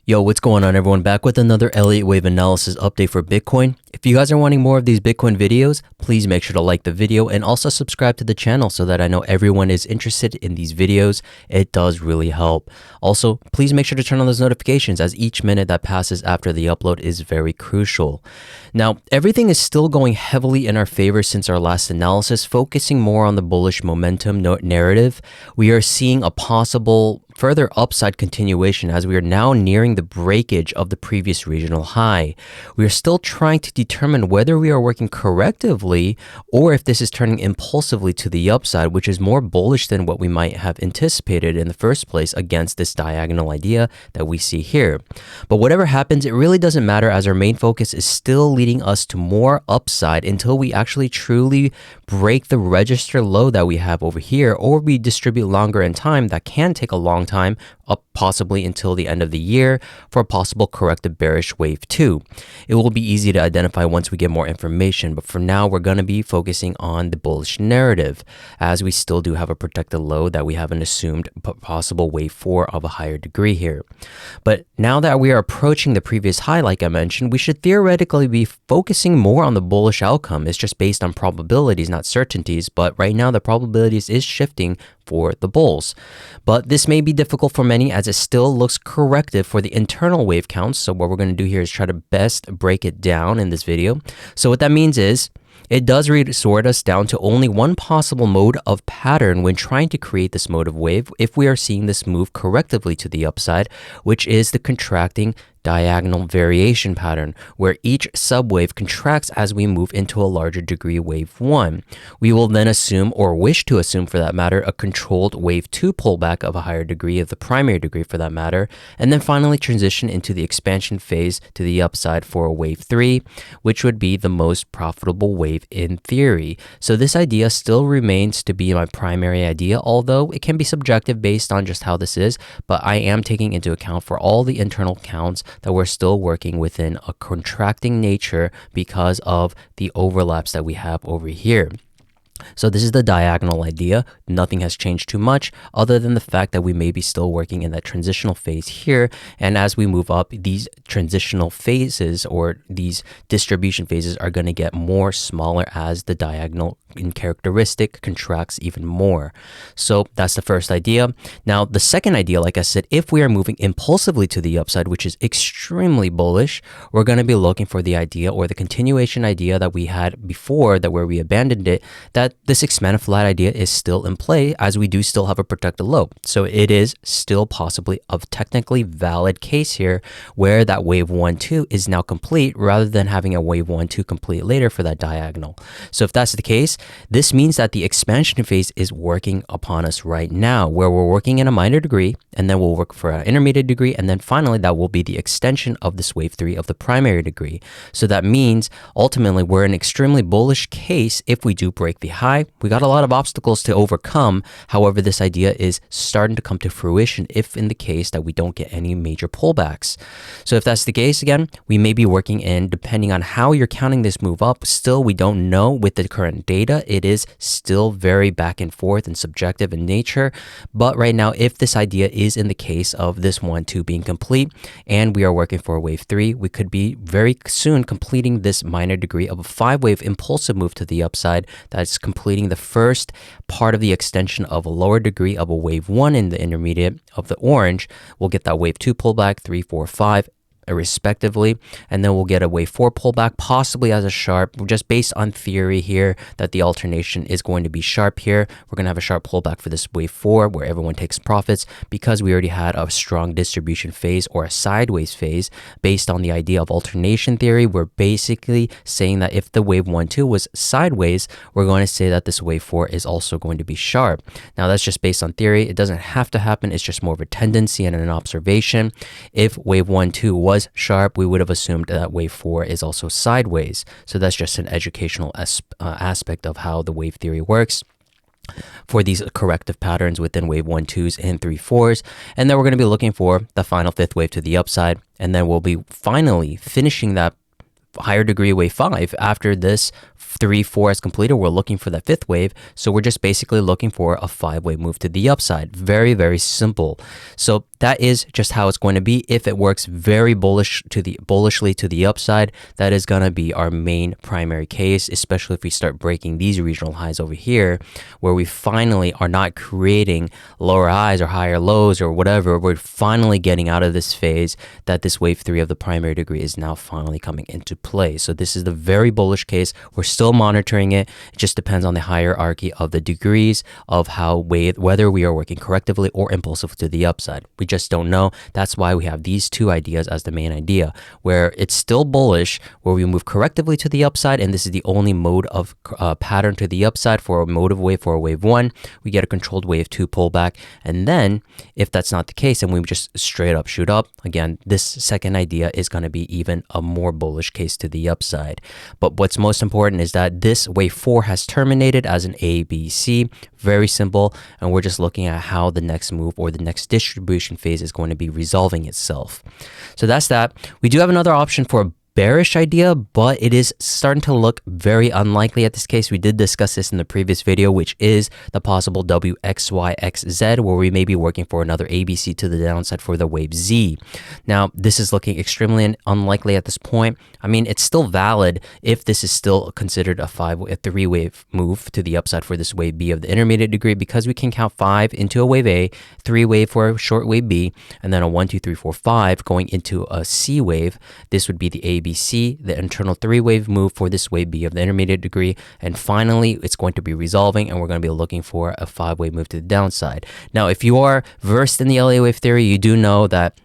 Yo, what's going on everyone? Back with another Elliott Wave analysis update for Bitcoin. If you guys are wanting more of these Bitcoin videos, please make sure to like the video and also subscribe to the channel so that I know everyone is interested in these videos. It does really help. Also, please make sure to turn on those notifications as each minute that passes after the upload is very crucial. Now, everything is still going heavily in our favor since our last analysis, focusing more on the bullish momentum narrative. We are seeing a possible further upside continuation as we are now nearing the breakage of the previous regional high. We are still trying to determine whether we are working correctively or if this is turning impulsively to the upside, which is more bullish than what we might have anticipated in the first place against this diagonal idea that we see here. But whatever happens, it really doesn't matter as our main focus is still leading us to more upside until we actually truly break the register low that we have over here, or we distribute longer in time. That can take a long time, up possibly until the end of the year for a possible corrective bearish wave 2. It will be easy to identify once we get more information, but for now we're going to be focusing on the bullish narrative as we still do have a protected low that we haven't assumed possible wave 4 of a higher degree here. But now that we are approaching the previous high, like I mentioned, we should theoretically be focusing more on the bullish outcome. It's just based on probabilities, not certainties, but right now the probabilities is shifting for the bulls. But this may be difficult for many as it still looks corrective for the internal wave counts. So what we're going to do here is try to best break it down in this video. So what that means is it does resort us down to only one possible mode of pattern when trying to create this mode of wave if we are seeing this move correctively to the upside, which is the contracting diagonal variation pattern, where each subwave contracts as we move into a larger degree wave 1. We will then assume, or wish to assume for that matter, a controlled wave 2 pullback of a higher degree of the primary degree for that matter, and then finally transition into the expansion phase to the upside for a wave 3, which would be the most profitable wave in theory. So this idea still remains to be my primary idea, although it can be subjective based on just how this is, but I am taking into account for all the internal counts that we're still working within a contracting nature because of the overlaps that we have over here. So this is the diagonal idea. Nothing has changed too much other than the fact that we may be still working in that transitional phase here. And as we move up, these transitional phases or these distribution phases are going to get more smaller as the diagonal in characteristic contracts even more. So that's the first idea. Now, the second idea, like I said, if we are moving impulsively to the upside, which is extremely bullish, we're going to be looking for the idea or the continuation idea that we had before, that where we abandoned it, that this expanded flat idea is still in play as we do still have a protected low. So it is still possibly a technically valid case here where that wave 1-2 is now complete rather than having a wave 1-2 complete later for that diagonal. So if that's the case, this means that the expansion phase is working upon us right now, where we're working in a minor degree, and then we'll work for an intermediate degree, and then finally that will be the extension of this wave 3 of the primary degree. So that means ultimately we're in an extremely bullish case if we do break the high. We got a lot of obstacles to overcome. However, this idea is starting to come to fruition if in the case that we don't get any major pullbacks. So if that's the case, again, we may be working in, depending on how you're counting this move up, still we don't know with the current data. It is still very back and forth and subjective in nature. But right now, if this idea is in the case of this 1-2 being complete and we are working for a wave 3, we could be very soon completing this minor degree of a 5-wave impulsive move to the upside that's completing the first part of the extension of a lower degree of a wave 1 in the intermediate of the orange. We'll get that wave 2 pullback, 3, 4, 5 respectively, and then we'll get a wave 4 pullback possibly as a sharp, just based on theory here that the alternation is going to be sharp here. We're going to have a sharp pullback for this wave 4 where everyone takes profits because we already had a strong distribution phase or a sideways phase based on the idea of alternation theory. We're basically saying that if the wave 1-2 was sideways, we're going to say that this wave 4 is also going to be sharp. Now that's just based on theory. It doesn't have to happen. It's just more of a tendency and an observation. If wave 1-2 was sharp, we would have assumed that wave 4 is also sideways. So that's just an educational aspect of how the wave theory works for these corrective patterns within wave 1-2s and 3-4s. And then we're going to be looking for the final 5th wave to the upside. And then we'll be finally finishing that higher degree wave 5. After this 3, 4 is completed, we're looking for that 5th wave. So we're just basically looking for a 5-wave move to the upside. Very, very simple. So that is just how it's going to be. If it works very bullishly to the upside, that is going to be our main primary case, especially if we start breaking these regional highs over here, where we finally are not creating lower highs or higher lows or whatever. We're finally getting out of this phase that this wave 3 of the primary degree is now finally coming into play. So this is the very bullish case. We're still monitoring it. It just depends on the hierarchy of the degrees of whether we are working correctively or impulsively to the upside. We just don't know. That's why we have these two ideas as the main idea, where it's still bullish, where we move correctively to the upside, and this is the only mode of pattern to the upside for a mode of wave. For a wave 1, we get a controlled wave 2 pullback, and then if that's not the case and we just straight up shoot up, again, this second idea is going to be even a more bullish case to the upside. But what's most important is that this wave 4 has terminated as an ABC. Very simple, and we're just looking at how the next move or the next distribution phase is going to be resolving itself. So that's that. We do have another option for a bearish idea, but it is starting to look very unlikely at this case. We did discuss this in the previous video, which is the possible WXYXZ, where we may be working for another ABC to the downside for the wave Z. Now, this is looking extremely unlikely at this point. I mean, it's still valid if this is still considered a 3-wave move to the upside for this wave B of the intermediate degree, because we can count 5 into a wave A, 3-wave for a short wave B, and then a 1, 2, 3, 4, 5 going into a C wave. This would be the ABC, the internal 3-wave move for this wave B of the intermediate degree, and finally it's going to be resolving, and we're going to be looking for a 5-wave move to the downside. Now, if you are versed in the Elliott Wave Theory, you do know that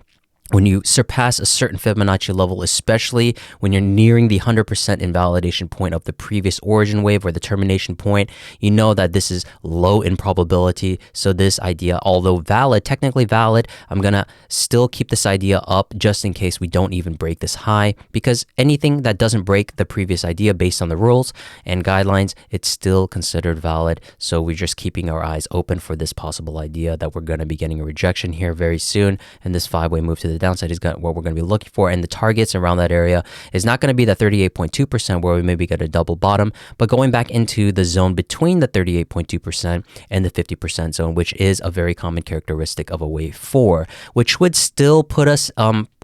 when you surpass a certain Fibonacci level, especially when you're nearing the 100% invalidation point of the previous origin wave or the termination point, you know that this is low in probability. So this idea, although valid, technically valid, I'm going to still keep this idea up just in case we don't even break this high, because anything that doesn't break the previous idea based on the rules and guidelines, it's still considered valid. So we're just keeping our eyes open for this possible idea that we're going to be getting a rejection here very soon, and this 5-wave move to the downside is what we're going to be looking for, and the targets around that area is not going to be the 38.2% where we maybe get a double bottom, but going back into the zone between the 38.2% and the 50% zone, which is a very common characteristic of a wave 4, which would still put us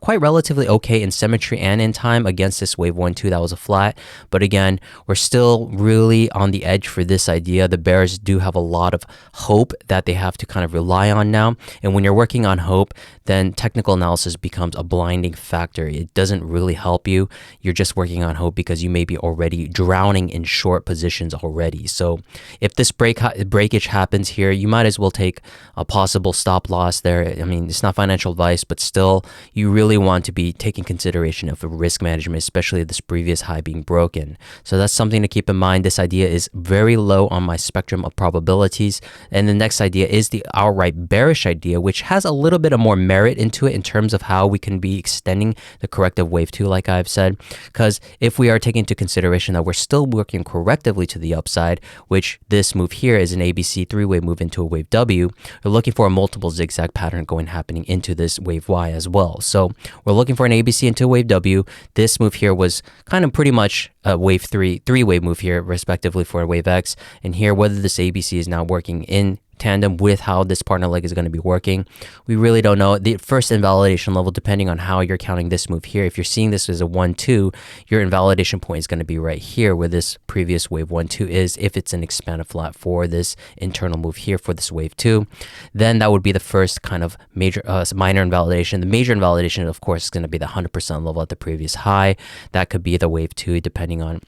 quite relatively okay in symmetry and in time against this wave 1, 2 that was a flat. But again, we're still really on the edge for this idea. The bears do have a lot of hope that they have to kind of rely on now, and when you're working on hope, then technical analysis becomes a blinding factor. It doesn't really help you. You're just working on hope because you may be already drowning in short positions already. So if this breakage happens here, you might as well take a possible stop loss there. I mean, it's not financial advice, but still, you really want to be taking consideration of the risk management, especially this previous high being broken. So that's something to keep in mind. This idea is very low on my spectrum of probabilities. And the next idea is the outright bearish idea, which has a little bit of more merit into it in terms of how we can be extending the corrective wave 2, like I've said. Because if we are taking into consideration that we're still working correctively to the upside, which this move here is an ABC 3-wave move into a wave W, we're looking for a multiple zigzag pattern happening into this wave Y as well. So we're looking for an ABC into a wave W. This move here was kind of pretty much a wave 3-wave move here, respectively, for a wave X. And here, whether this ABC is now working in tandem with how this partner leg is going to be working, we really don't know. The first invalidation level, depending on how you're counting this move here, if you're seeing this as a 1-2, your invalidation point is going to be right here where this previous wave 1-2 is. If it's an expanded flat for this internal move here for this wave 2, then that would be the first kind of major minor invalidation. The major invalidation, of course, is going to be the 100% level at the previous high. That could be the wave 2, depending on.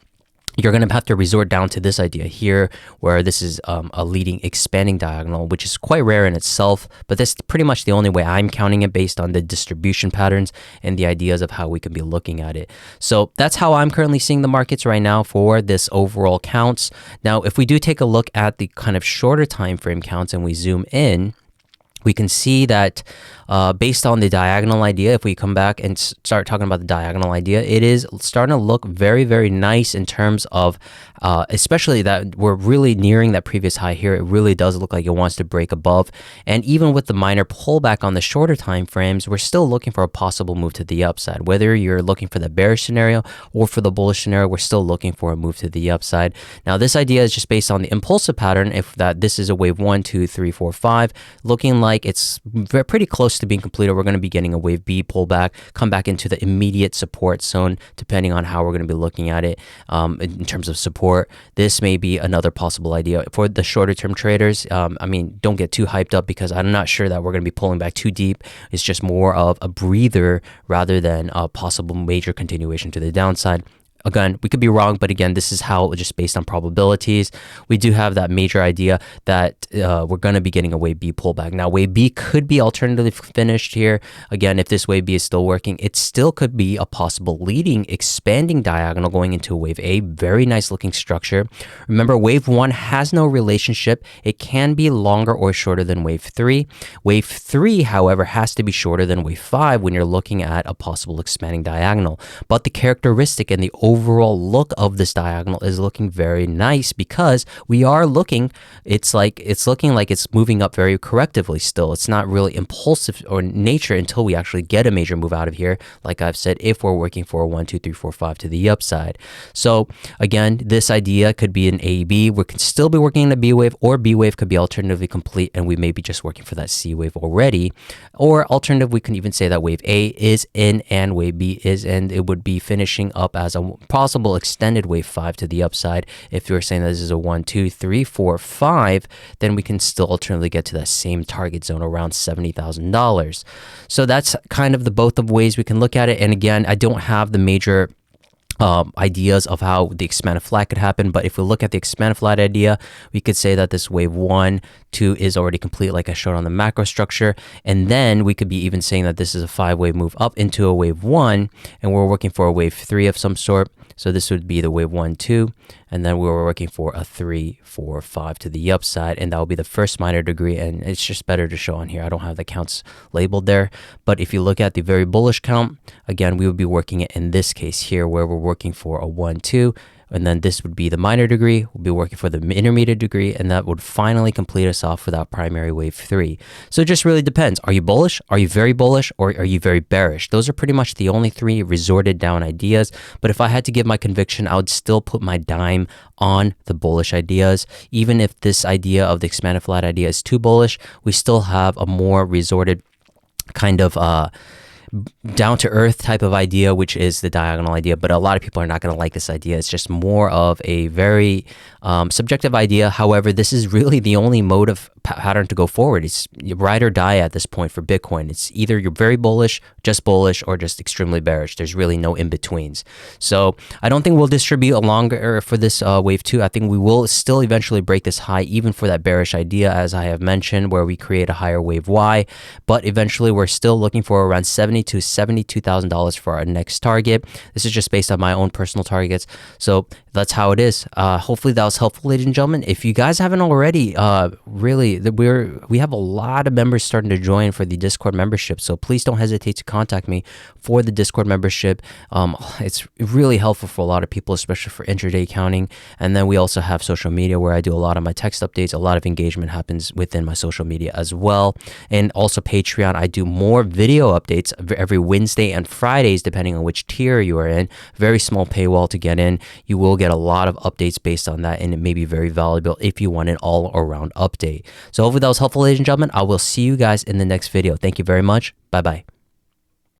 You're going to have to resort down to this idea here, where this is a leading expanding diagonal, which is quite rare in itself, but that's pretty much the only way I'm counting it based on the distribution patterns and the ideas of how we can be looking at it. So that's how I'm currently seeing the markets right now for this overall counts. Now, if we do take a look at the kind of shorter time frame counts and we zoom in, we can see that based on the diagonal idea, if we come back and start talking about the diagonal idea, it is starting to look very, very nice in terms of especially that we're really nearing that previous high here. It really does look like it wants to break above. And even with the minor pullback on the shorter time frames, we're still looking for a possible move to the upside. Whether you're looking for the bearish scenario or for the bullish scenario, we're still looking for a move to the upside. Now, this idea is just based on the impulsive pattern. If that this is a wave 1, 2, 3, 4, 5, looking like it's pretty close to being completed, we're going to be getting a wave B pullback, come back into the immediate support zone, depending on how we're going to be looking at it in terms of support. This may be another possible idea for the shorter term traders. I mean, don't get too hyped up because I'm not sure that we're going to be pulling back too deep. It's just more of a breather rather than a possible major continuation to the downside. Again, we could be wrong, but again, this is how, just based on probabilities, we do have that major idea that we're going to be getting a wave B pullback. Now, wave B could be alternatively finished here. Again, if this wave B is still working, it still could be a possible leading, expanding diagonal going into a wave A. Very nice looking structure. Remember, wave 1 has no relationship. It can be longer or shorter than wave 3. Wave 3, however, has to be shorter than wave 5 when you're looking at a possible expanding diagonal. But the characteristic and the overall look of this diagonal is looking very nice because we are looking, it's looking like it's moving up very correctively still. It's not really impulsive or nature until we actually get a major move out of here. Like I've said, if we're working for a 1, 2, 3, 4, 5 to the upside. So again, this idea could be an A, B. We can still be working in a B wave, or B wave could be alternatively complete and we may be just working for that C wave already. Or alternative, we can even say that wave A is in and wave B is in. It would be finishing up as a possible extended wave 5 to the upside. If you're saying that this is a 1, 2, 3, 4, 5, then we can still alternatively get to that same target zone around $70,000. So that's kind of the both of ways we can look at it. And again, I don't have the major ideas of how the expanded flat could happen, but if we look at the expanded flat idea, we could say that this wave 1, 2 is already complete, like I showed on the macro structure, and then we could be even saying that this is a 5-wave move up into a wave 1, and we're working for a wave 3 of some sort. So this would be the wave 1, 2, and then we were working for a 3, 4, 5 to the upside, and that will be the first minor degree. And it's just better to show on here. I don't have the counts labeled there, but if you look at the very bullish count, again, we would be working it in this case here where we're working for a 1, 2, and then this would be the minor degree. We'll be working for the intermediate degree, and that would finally complete us off with our primary wave 3. So it just really depends. Are you bullish? Are you very bullish? Or are you very bearish? Those are pretty much the only 3 resorted down ideas. But if I had to give my conviction, I would still put my dime on the bullish ideas. Even if this idea of the expanded flat idea is too bullish, we still have a more resorted kind of down to earth type of idea, which is the diagonal idea. But a lot of people are not going to like this idea. It's just more of a very subjective idea. However, this is really the only mode of pattern to go forward. It's ride or die at this point for Bitcoin. It's either you're very bullish, or just extremely bearish. There's really no in-betweens. So I don't think we'll distribute a longer for this wave 2. I think we will still eventually break this high, even for that bearish idea, as I have mentioned, where we create a higher wave Y. But eventually, we're still looking for around $70,000 to $72,000 for our next target. This is just based on my own personal targets. So that's how it is. Hopefully that was helpful, ladies and gentlemen. If you guys haven't already, really, we have a lot of members starting to join for the Discord membership. So please don't hesitate to contact me for the Discord membership. It's really helpful for a lot of people, especially for intraday accounting. And then we also have social media where I do a lot of my text updates. A lot of engagement happens within my social media as well. And also Patreon, I do more video updates every Wednesday and Fridays, depending on which tier you are in. Very small paywall to get in. You will get a lot of updates based on that, and it may be very valuable if you want an all-around update. So hopefully that was helpful, ladies and gentlemen. I will see you guys in the next video. Thank you very much. Bye-bye.